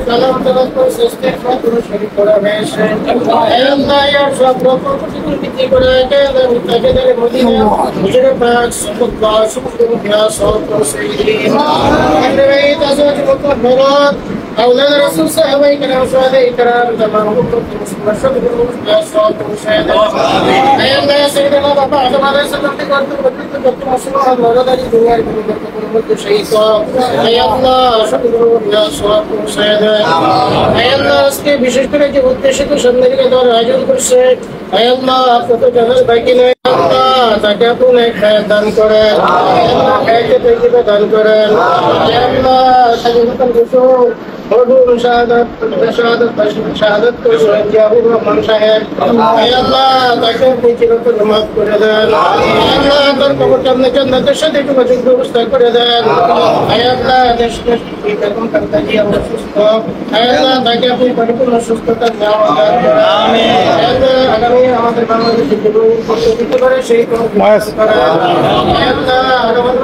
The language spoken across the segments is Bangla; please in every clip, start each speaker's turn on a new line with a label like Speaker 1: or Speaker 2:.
Speaker 1: কালাম তেলাওয়াত করে ইস্তিগফার করে শরীক করা হয়েছে হে আল্লাহ ইয়া সব রকম প্রতিকূলতা করে আল্লাহ মুতাকিদের মদিনা হুজুর পাক সাল্লাল্লাহু আলাইহি ওয়াসাল্লাম আল্লাহ তাআলা মুতাহহারাত أولاد الرسول صحابة الكرام شهداء الكرام تمام مشهد بالصلاة والسلام أي الله سيدنا بابا عظم عليه السلام تقدم وتقدم مسلم الولد الدنيا الملك شيطان أي الله شكر يا صلاة والسلام أي الله আজকে বিশেষ করে যে উদ্দেশ্যে তো সন্ধ্যা দর আয়োজন করছে أي الله কত জানার বাকি নয় আল্লাহ তাকে আপনি খায় দান করেন খাইতে পেতে দান করেন أي الله সাজেতাল গোসল مرحوم شهادت کو سنجابو رحمان صاحب اے اللہ তাকে আপনি চিরতর মাফ করে দেন আল্লাহ তার কবরটা জান্নাতের সাথে একটু ব্যবস্থা করে দেন হে আল্লাহ দেশ এরকম করতে দিয়ে আমরা সুস্থ হে আল্লাহ তাকে আপনি পরিপূর্ণ সুস্থতা দাও আমিন হে আল্লাহ আগামী আমাদের বাংলাদেশে যে করতে দিতে পারে সেই হে আল্লাহ আমাদের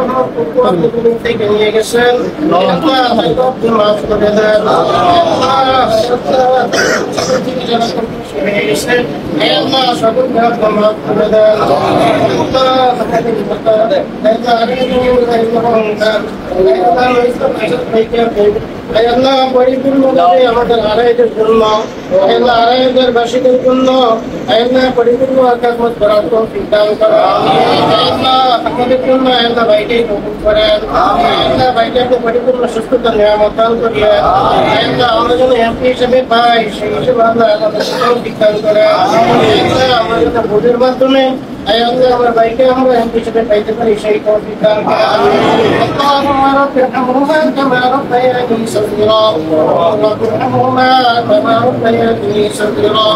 Speaker 1: আপনি থেকে নিয়ে গেছেন আল্লাহ তাকে আপনি মাফ করে দেন পরিপূর্ণভাবে আমাদের আড়াইদের জন্য আড়াইদের বাসীদের জন্য পরিপূর্ণ আকাশমত করার দান করা আমাদের জন্য ভাইকে কবুল করেন ভাইকে আপনি পরিপূর্ণ সুস্থতা নিয়ামত দান করিলেন আমরা যেন এমপি হিসেবে পাই সেই হিসেবে আল্লাহ আমাদের দান করেন আমরা যেন ভোটের মাধ্যমে আমরা ভাইকে আমরা এমপি হিসেবে পাইতে পারি সেই তৌফিক দান করেন اللهم رب ارحمهما كما ربياني صغيرا رب ارحمهما كما ربياني صغيرا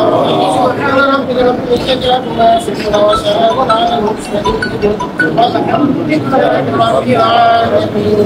Speaker 1: سبحان ربك رب العزة عما يصفون وسلام على المرسلين والحمد لله رب العالمين